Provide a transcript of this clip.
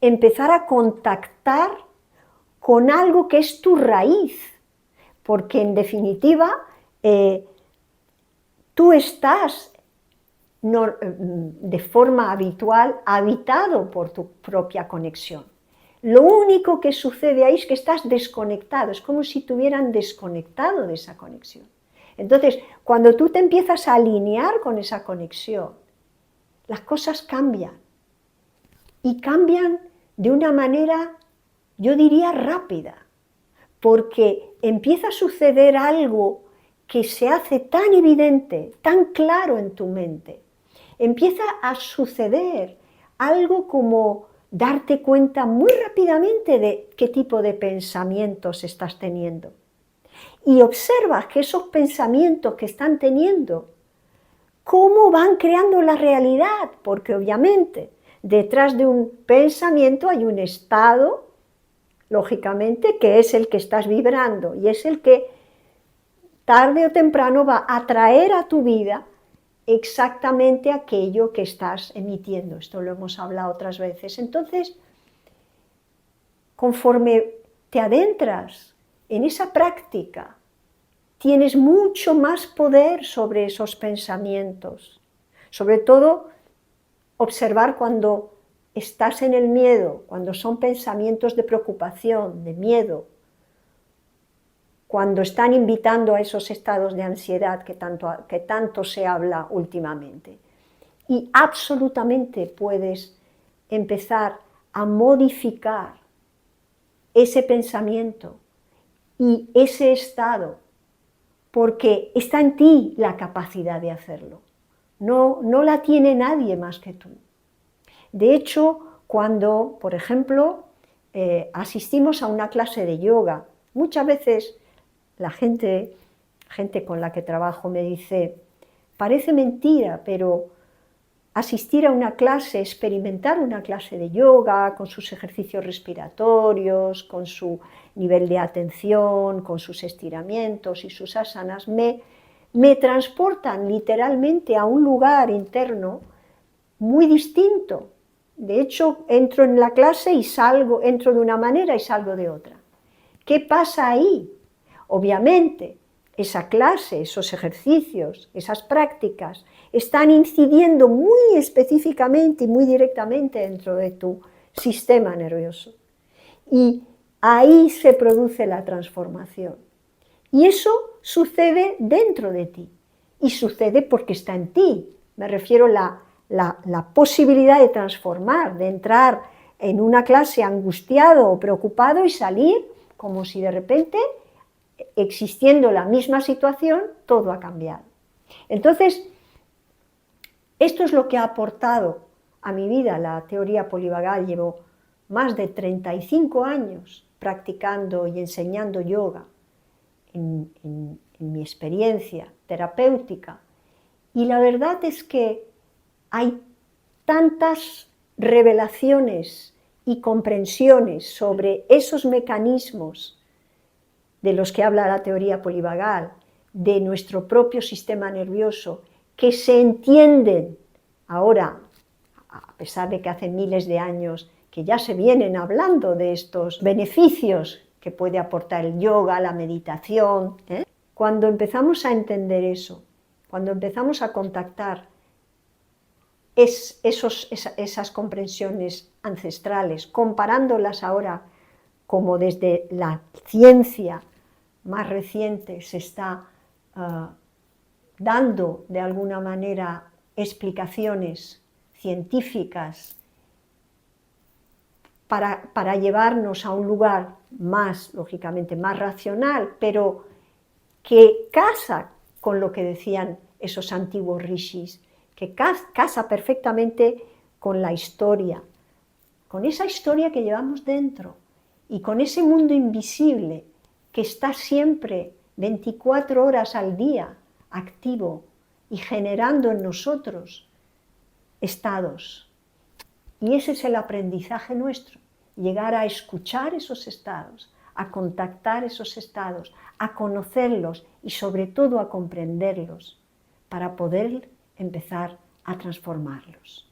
empezar a contactar con algo que es tu raíz, porque en definitiva tú estás de forma habitual habitado por tu propia conexión. Lo único que sucede ahí es que estás desconectado, es como si te hubieran desconectado de esa conexión. Entonces, cuando tú te empiezas a alinear con esa conexión, las cosas cambian. Y cambian de una manera, yo diría, rápida, porque empieza a suceder algo que se hace tan evidente, tan claro en tu mente. Empieza a suceder algo como darte cuenta muy rápidamente de qué tipo de pensamientos estás teniendo. Y observas que esos pensamientos que están teniendo, cómo van creando la realidad, porque obviamente detrás de un pensamiento hay un estado, lógicamente, que es el que estás vibrando y es el que tarde o temprano va a traer a tu vida exactamente aquello que estás emitiendo. Esto lo hemos hablado otras veces. Entonces, conforme te adentras en esa práctica, tienes mucho más poder sobre esos pensamientos. Sobre todo, observar cuando estás en el miedo, cuando son pensamientos de preocupación, de miedo, cuando están invitando a esos estados de ansiedad que tanto se habla últimamente. Y absolutamente puedes empezar a modificar ese pensamiento y ese estado, porque está en ti la capacidad de hacerlo. No la tiene nadie más que tú. De hecho, cuando, por ejemplo, asistimos a una clase de yoga, muchas veces la gente con la que trabajo me dice, parece mentira, pero asistir a una clase, experimentar una clase de yoga, con sus ejercicios respiratorios, con su nivel de atención, con sus estiramientos y sus asanas, me transportan literalmente a un lugar interno muy distinto. De hecho, entro en la clase y salgo, entro de una manera y salgo de otra. ¿Qué pasa ahí? Obviamente, esa clase, esos ejercicios, esas prácticas, están incidiendo muy específicamente y muy directamente dentro de tu sistema nervioso. Y ahí se produce la transformación. Y eso sucede dentro de ti. Y sucede porque está en ti. Me refiero a la posibilidad de transformar, de entrar en una clase angustiado o preocupado y salir como si de repente, existiendo la misma situación, todo ha cambiado. Entonces, esto es lo que ha aportado a mi vida la teoría polivagal. Llevo más de 35 años practicando y enseñando yoga en mi experiencia terapéutica. Y la verdad es que hay tantas revelaciones y comprensiones sobre esos mecanismos de los que habla la teoría polivagal, de nuestro propio sistema nervioso, que se entienden ahora, a pesar de que hace miles de años que ya se vienen hablando de estos beneficios que puede aportar el yoga, la meditación. Cuando empezamos a entender eso, cuando empezamos a contactar esas comprensiones ancestrales, comparándolas ahora como desde la ciencia más reciente se está dando de alguna manera explicaciones científicas para llevarnos a un lugar más, lógicamente, más racional, pero que casa con lo que decían esos antiguos rishis, que casa perfectamente con la historia, con esa historia que llevamos dentro y con ese mundo invisible que está siempre 24 horas al día activo y generando en nosotros estados. Y ese es el aprendizaje nuestro, llegar a escuchar esos estados, a contactar esos estados, a conocerlos y sobre todo a comprenderlos para poder empezar a transformarlos.